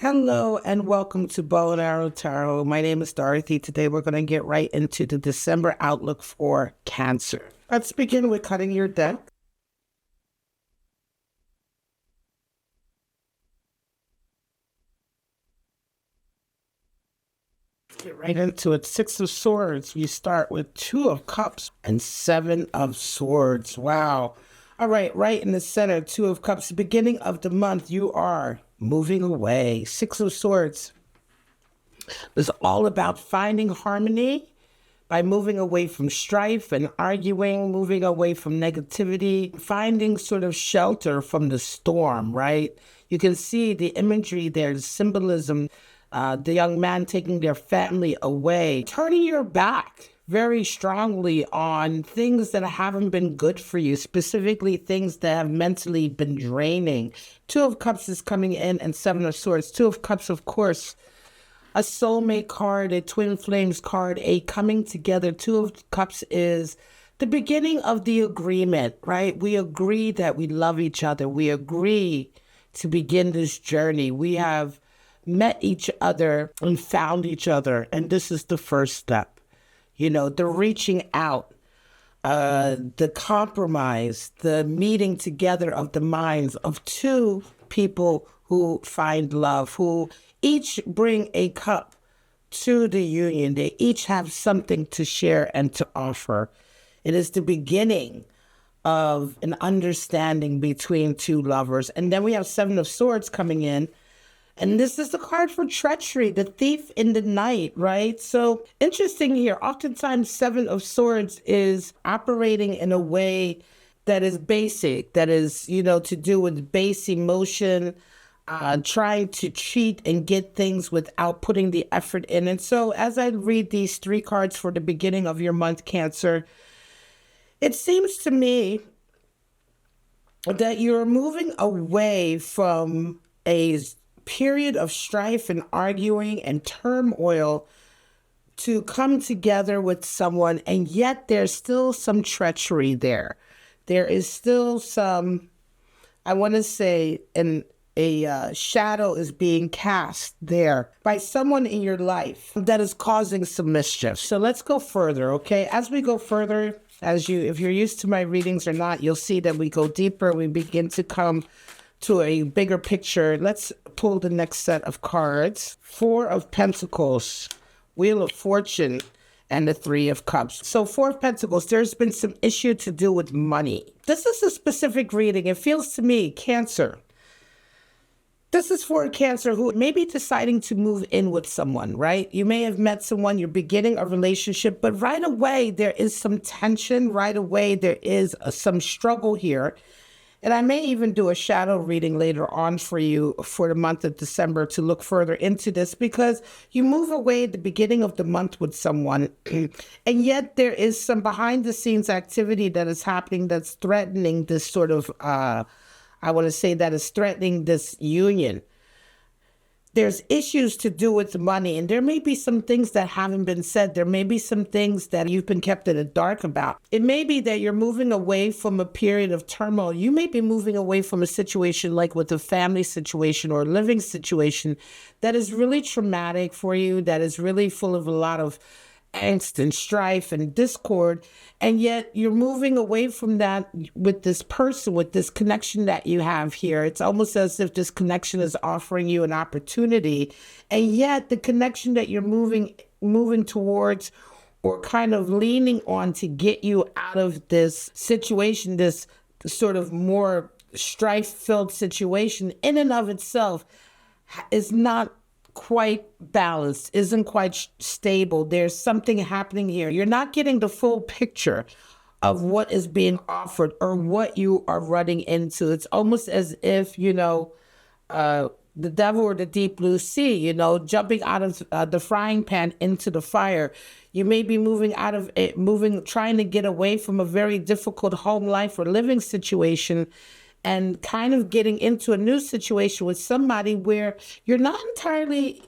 Hello and welcome to Bow and Arrow Tarot. My name is Dorothy. Today we're going to get right into the December outlook for Cancer. Let's begin with cutting your deck. Get right into it. Six of Swords. We start with Two of Cups and Seven of Swords. Wow. All right in the center, Two of Cups. Beginning of the month, you are moving away. Six of Swords is all about finding harmony by moving away from strife and arguing, moving away from negativity, finding sort of shelter from the storm, right? You can see the imagery there, the symbolism, the young man taking their family away, turning your back very strongly on things that haven't been good for you, specifically things that have mentally been draining. Two of Cups is coming in and Seven of Swords. Two of Cups, of course, a soulmate card, a twin flames card, a coming together. Two of Cups is the beginning of the agreement, right? We agree that we love each other. We agree to begin this journey. We have met each other and found each other. And this is the first step. You know, the reaching out, the compromise, the meeting together of the minds of two people who find love, who each bring a cup to the union. They each have something to share and to offer. It is the beginning of an understanding between two lovers. And then we have Seven of Swords coming in. And this is the card for treachery, the thief in the night, right? So interesting here. Oftentimes, Seven of Swords is operating in a way that is basic, that is, to do with base emotion, trying to cheat and get things without putting the effort in. And so as I read these three cards for the beginning of your month, Cancer, it seems to me that you're moving away from a period of strife and arguing and turmoil to come together with someone, and yet there's still some treachery there. There is still some, I want to say, a shadow is being cast there by someone in your life that is causing some mischief. So let's go further, okay? As we go further, if you're used to my readings or not, you'll see that we go deeper. We begin to come to a bigger picture. Let's pull the next set of cards. Four of Pentacles, Wheel of Fortune, and the Three of Cups. So Four of Pentacles, there's been some issue to do with money. This is a specific reading. It feels to me, Cancer. This is for a Cancer who may be deciding to move in with someone, right? You may have met someone, you're beginning a relationship, but right away there is some tension. Right away there is some struggle here. And I may even do a shadow reading later on for you for the month of December to look further into this, because you move away at the beginning of the month with someone, and yet there is some behind the scenes activity that is happening that's threatening this sort of, I want to say that is threatening this union. There's issues to do with money, and there may be some things that haven't been said. There may be some things that you've been kept in the dark about. It may be that you're moving away from a period of turmoil. You may be moving away from a situation like with a family situation or a living situation that is really traumatic for you, that is really full of a lot of angst and strife and discord, and yet you're moving away from that with this person, with this connection that you have here. It's almost as if this connection is offering you an opportunity, and yet the connection that you're moving towards or kind of leaning on to get you out of this situation, this sort of more strife-filled situation in and of itself is not quite balanced, isn't quite stable. There's something happening here. You're not getting the full picture of what is being offered or what you are running into. It's almost as if, the devil or the deep blue sea, jumping out of the frying pan into the fire. You may be trying to get away from a very difficult home life or living situation, and kind of getting into a new situation with somebody where you're not entirely,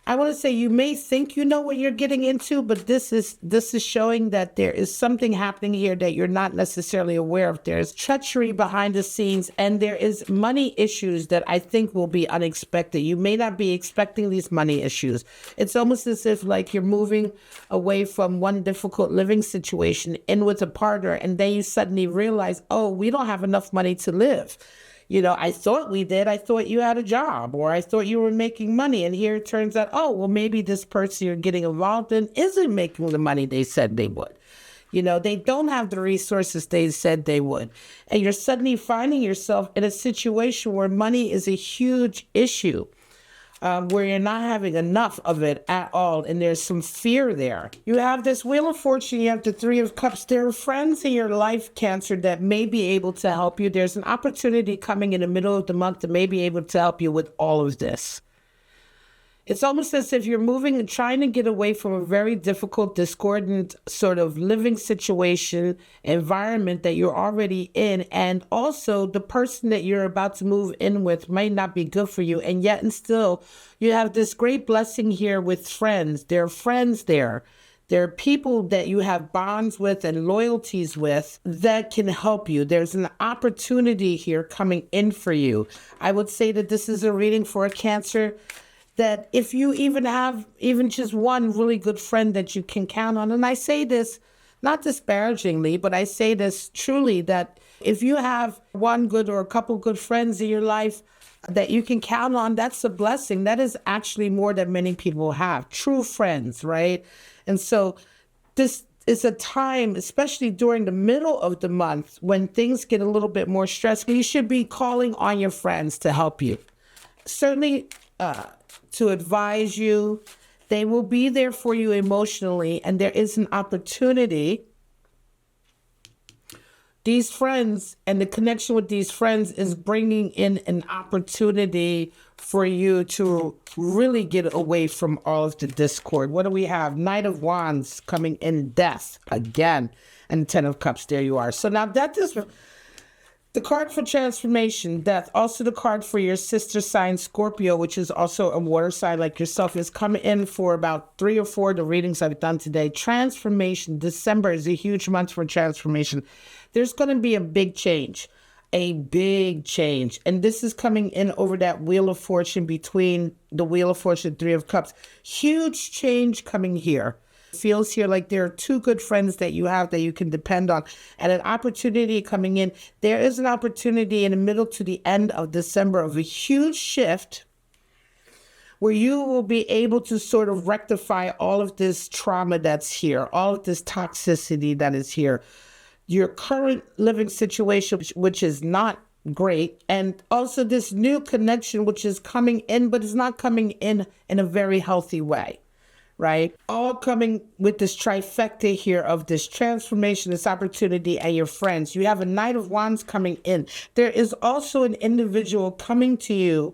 I want to say you may think you know what you're getting into, but this is showing that there is something happening here that you're not necessarily aware of. There's treachery behind the scenes, and there is money issues that I think will be unexpected. You may not be expecting these money issues. It's almost as if like you're moving away from one difficult living situation in with a partner, and then you suddenly realize, oh, we don't have enough money to live. I thought we did. I thought you had a job, or I thought you were making money. And here it turns out, oh, well, maybe this person you're getting involved in isn't making the money they said they would. They don't have the resources they said they would. And you're suddenly finding yourself in a situation where money is a huge issue. Where you're not having enough of it at all, and there's some fear there. You have this Wheel of Fortune, you have the Three of Cups. There are friends in your life, Cancer, that may be able to help you. There's an opportunity coming in the middle of the month that may be able to help you with all of this. It's almost as if you're moving and trying to get away from a very difficult, discordant sort of living situation, environment that you're already in. And also the person that you're about to move in with might not be good for you. And yet and still, you have this great blessing here with friends. There are friends there. There are people that you have bonds with and loyalties with that can help you. There's an opportunity here coming in for you. I would say that this is a reading for a Cancer that if you even have even just one really good friend that you can count on, and I say this not disparagingly, but I say this truly, that if you have one good or a couple good friends in your life that you can count on, that's a blessing. That is actually more than many people have. True friends, right? And so this is a time, especially during the middle of the month, when things get a little bit more stressful, you should be calling on your friends to help you. Certainly, to advise you. They will be there for you emotionally, and there is an opportunity. These friends and the connection with these friends is bringing in an opportunity for you to really get away from all of the discord. What do we have? Knight of Wands coming in, Death again, and Ten of Cups. There you are. So now that is the card for transformation, Death. Also the card for your sister sign, Scorpio, which is also a water sign like yourself, is coming in for about 3 or 4 of the readings I've done today. Transformation. December is a huge month for transformation. There's going to be a big change. A big change. And this is coming in over that Wheel of Fortune, between the Wheel of Fortune, Three of Cups. Huge change coming here. Feels here like there are 2 good friends that you have that you can depend on, and an opportunity coming in. There is an opportunity in the middle to the end of December of a huge shift where you will be able to sort of rectify all of this trauma that's here, all of this toxicity that is here, your current living situation, which is not great, and also this new connection which is coming in, but it's not coming in a very healthy way. Right? All coming with this trifecta here of this transformation, this opportunity, and your friends. You have a Knight of Wands coming in. There is also an individual coming to you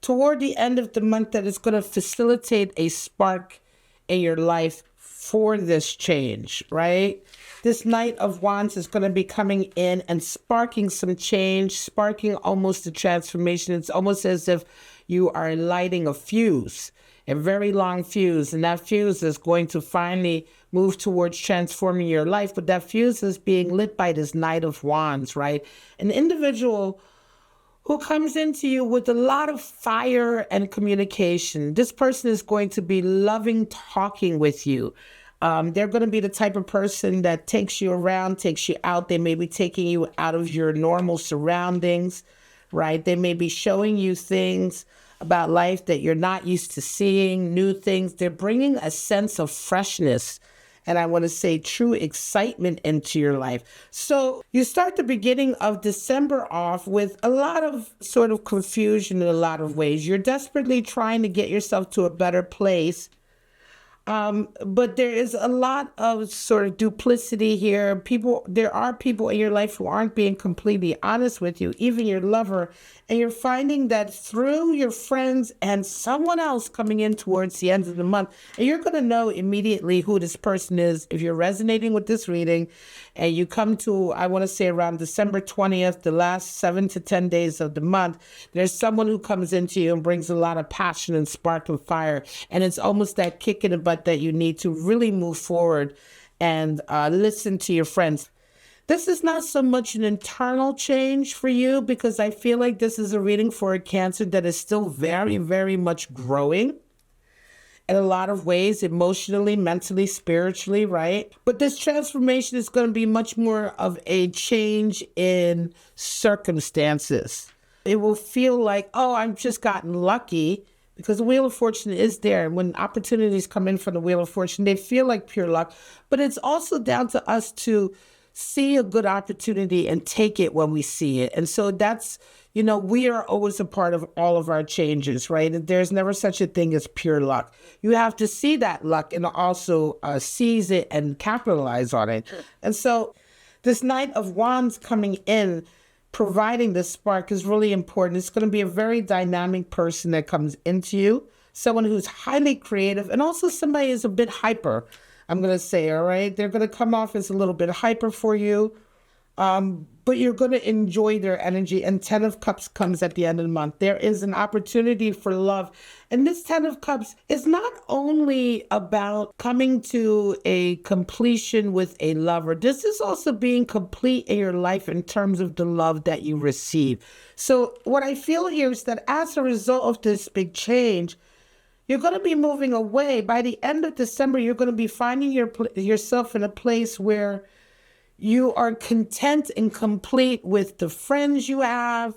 toward the end of the month that is going to facilitate a spark in your life for this change, right? This Knight of Wands is going to be coming in and sparking some change, sparking almost a transformation. It's almost as if you are lighting a fuse. A very long fuse, and that fuse is going to finally move towards transforming your life, but that fuse is being lit by this Knight of Wands, right? An individual who comes into you with a lot of fire and communication. This person is going to be loving talking with you. They're going to be the type of person that takes you around, takes you out. They may be taking you out of your normal surroundings, right? They may be showing you things about life that you're not used to seeing, new things. They're bringing a sense of freshness, and I want to say true excitement into your life. So you start the beginning of December off with a lot of sort of confusion in a lot of ways. You're desperately trying to get yourself to a better place. But there is a lot of sort of duplicity here. There are people in your life who aren't being completely honest with you, even your lover. And you're finding that through your friends and someone else coming in towards the end of the month. And you're going to know immediately who this person is if you're resonating with this reading. And you come to, I want to say around December 20th, the last 7 to 10 days of the month, there's someone who comes into you and brings a lot of passion and spark and fire. And it's almost that kick in the butt that you need to really move forward and listen to your friends. This is not so much an internal change for you, because I feel like this is a reading for a Cancer that is still very, very much growing in a lot of ways, emotionally, mentally, spiritually, right? But this transformation is going to be much more of a change in circumstances. It will feel like, oh, I've just gotten lucky, because the Wheel of Fortune is there. And when opportunities come in from the Wheel of Fortune, they feel like pure luck. But it's also down to us to see a good opportunity and take it when we see it. And so that's, we are always a part of all of our changes, right? And there's never such a thing as pure luck. You have to see that luck and also seize it and capitalize on it. And so this Knight of Wands coming in, providing this spark, is really important. It's going to be a very dynamic person that comes into you, someone who's highly creative, and also somebody who's a bit hyper, I'm going to say, all right? They're going to come off as a little bit hyper for you, but you're going to enjoy their energy. And 10 of Cups comes at the end of the month. There is an opportunity for love. And this 10 of Cups is not only about coming to a completion with a lover. This is also being complete in your life in terms of the love that you receive. So what I feel here is that as a result of this big change, you're going to be moving away. By the end of December, you're going to be finding yourself in a place where you are content and complete with the friends you have,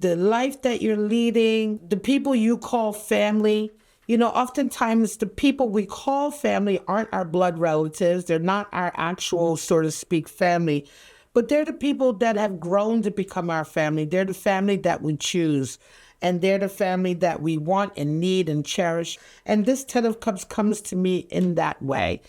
the life that you're leading, the people you call family. Oftentimes the people we call family aren't our blood relatives. They're not our actual, so to speak, family. But they're the people that have grown to become our family. They're the family that we choose. And they're the family that we want and need and cherish. And this 10 of Cups comes to me in that way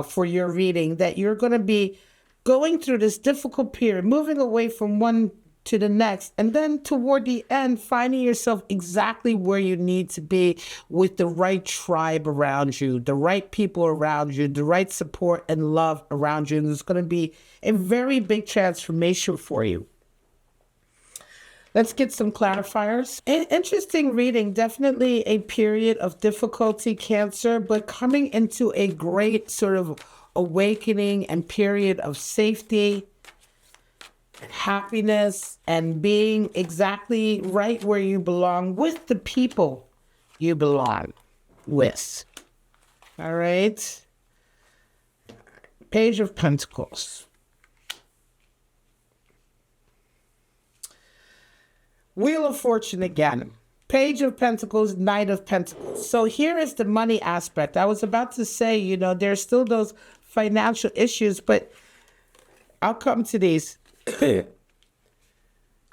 for your reading, that you're going to be going through this difficult period, moving away from one to the next, and then toward the end, finding yourself exactly where you need to be with the right tribe around you, the right people around you, the right support and love around you. And it's going to be a very big transformation for you. Let's get some clarifiers. An interesting reading, definitely a period of difficulty, Cancer, but coming into a great sort of awakening and period of safety and happiness and being exactly right where you belong with the people you belong with. All right. Page of Pentacles. Wheel of Fortune again. Page of Pentacles, Knight of Pentacles. So here is the money aspect. I was about to say, there's still those financial issues, but I'll come to these.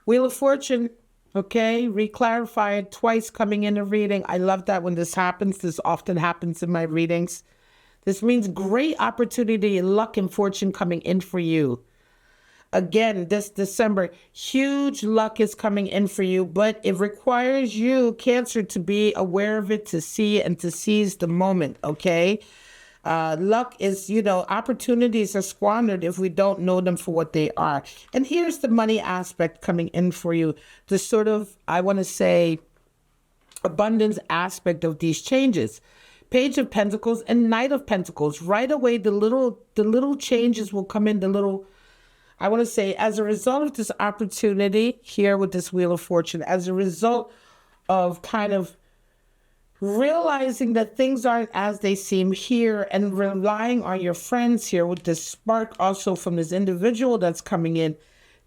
Wheel of Fortune, okay, reclarify it twice coming in a reading. I love that when this happens. This often happens in my readings. This means great opportunity and luck and fortune coming in for you. Again, this December, huge luck is coming in for you, but it requires you, Cancer, to be aware of it, to see it, and to seize the moment, okay? Luck is, opportunities are squandered if we don't know them for what they are. And here's the money aspect coming in for you, the sort of, I want to say, abundance aspect of these changes. Page of Pentacles and Knight of Pentacles. Right away, the little changes will come in, I want to say, as a result of this opportunity here with this Wheel of Fortune, as a result of kind of realizing that things aren't as they seem here and relying on your friends here with this spark also from this individual that's coming in,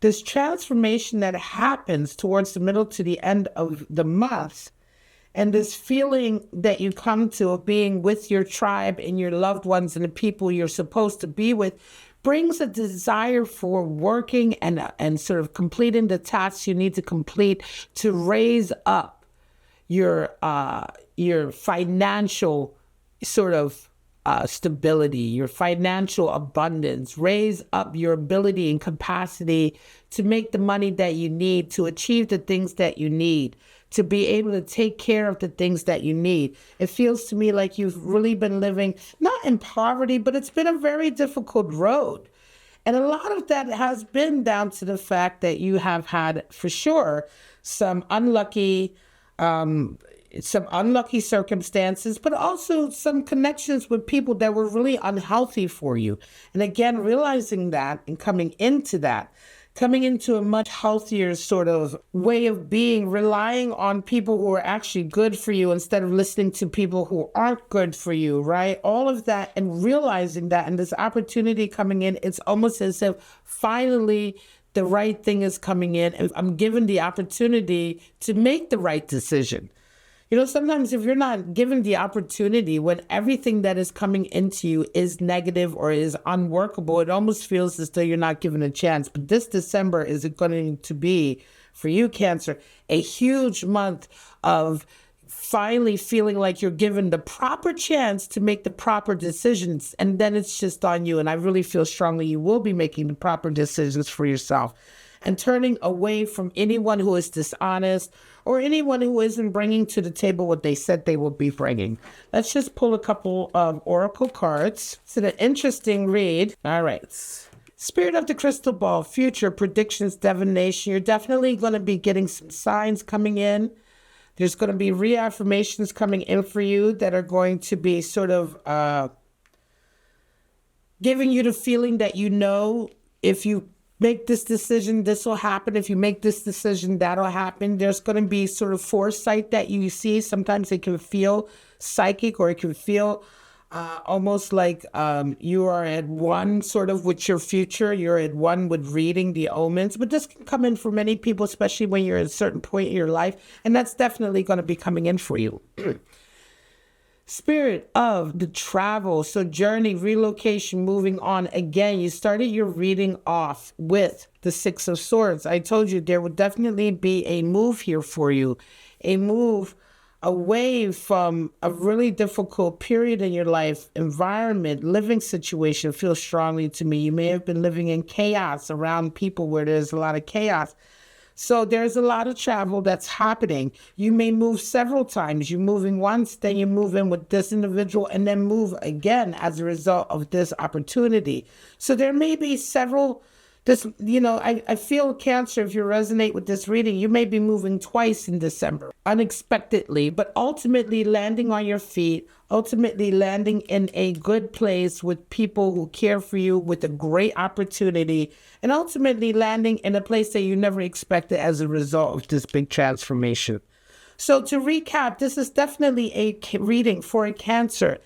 this transformation that happens towards the middle to the end of the month, and this feeling that you come to of being with your tribe and your loved ones and the people you're supposed to be with, brings a desire for working and sort of completing the tasks you need to complete to raise up your financial sort of stability, your financial abundance, raise up your ability and capacity to make the money that you need, to achieve the things that you need, to be able to take care of the things that you need. It feels to me like you've really been living, not in poverty, but it's been a very difficult road. And a lot of that has been down to the fact that you have had, for sure, some unlucky circumstances, but also some connections with people that were really unhealthy for you. And again, realizing that and coming into a much healthier sort of way of being, relying on people who are actually good for you instead of listening to people who aren't good for you, right? All of that, and realizing that, and this opportunity coming in, it's almost as if finally the right thing is coming in and I'm given the opportunity to make the right decision. You know, sometimes if you're not given the opportunity, when everything that is coming into you is negative or is unworkable, it almost feels as though you're not given a chance. But this December is going to be, for you, Cancer, a huge month of finally feeling like you're given the proper chance to make the proper decisions. And then it's just on you. And I really feel strongly you will be making the proper decisions for yourself and turning away from anyone who is dishonest or anyone who isn't bringing to the table what they said they will be bringing. Let's just pull a couple of oracle cards. It's an interesting read. All right. Spirit of the crystal ball, future predictions, divination. You're definitely going to be getting some signs coming in. There's going to be reaffirmations coming in for you that are going to be sort of giving you the feeling that you know if you make this decision, this will happen. If you make this decision, that'll happen. There's going to be sort of foresight that you see. Sometimes it can feel psychic, or it can feel almost like you are at one sort of with your future. You're at one with reading the omens. But this can come in for many people, especially when you're at a certain point in your life. And that's definitely going to be coming in for you. Spirit of the travel, so journey, relocation, moving on. Again, you started your reading off with the Six of Swords. I told you there would definitely be a move here for you, a move away from a really difficult period in your life, environment, living situation feels strongly to me. You may have been living in chaos around people where there's a lot of chaos. So there's a lot of travel that's happening. You may move several times. You're moving once, then you move in with this individual, and then move again as a result of this opportunity. So there may be several, I feel, Cancer, if you resonate with this reading, you may be moving twice in December, unexpectedly, but ultimately landing on your feet, ultimately landing in a good place with people who care for you, with a great opportunity, and ultimately landing in a place that you never expected as a result of this big transformation. So to recap, this is definitely a reading for a Cancer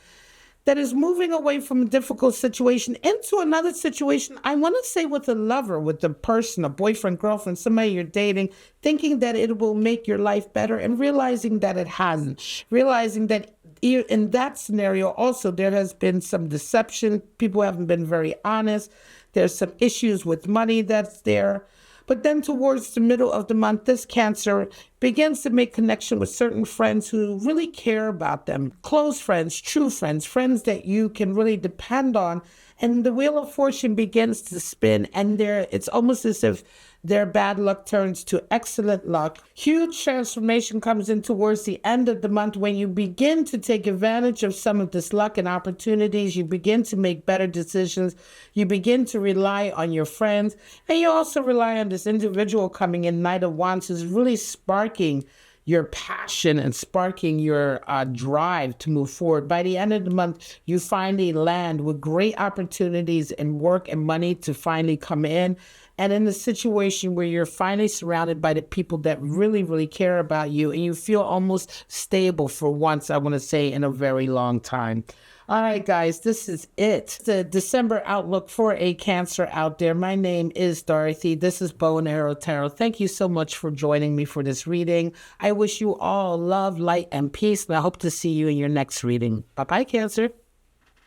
that is moving away from a difficult situation into another situation. I want to say with a lover, with a person, a boyfriend, girlfriend, somebody you're dating, thinking that it will make your life better and realizing that it hasn't. Realizing that in that scenario also there has been some deception. People haven't been very honest. There's some issues with money that's there. But then towards the middle of the month, this Cancer begins to make connection with certain friends who really care about them. Close friends, true friends, friends that you can really depend on. And the Wheel of Fortune begins to spin, and it's almost as if their bad luck turns to excellent luck. Huge transformation comes in towards the end of the month when you begin to take advantage of some of this luck and opportunities. You begin to make better decisions. You begin to rely on your friends. And you also rely on this individual coming in, Knight of Wands, who's really sparking your passion and sparking your drive to move forward. By the end of the month, you finally land with great opportunities and work and money to finally come in. And in a situation where you're finally surrounded by the people that really, really care about you, and you feel almost stable for once, I want to say, in a very long time. All right, guys, this is it. The December outlook for a Cancer out there. My name is Dorothy. This is Bow and Arrow Tarot. Thank you so much for joining me for this reading. I wish you all love, light, and peace, and I hope to see you in your next reading. Bye-bye, Cancer.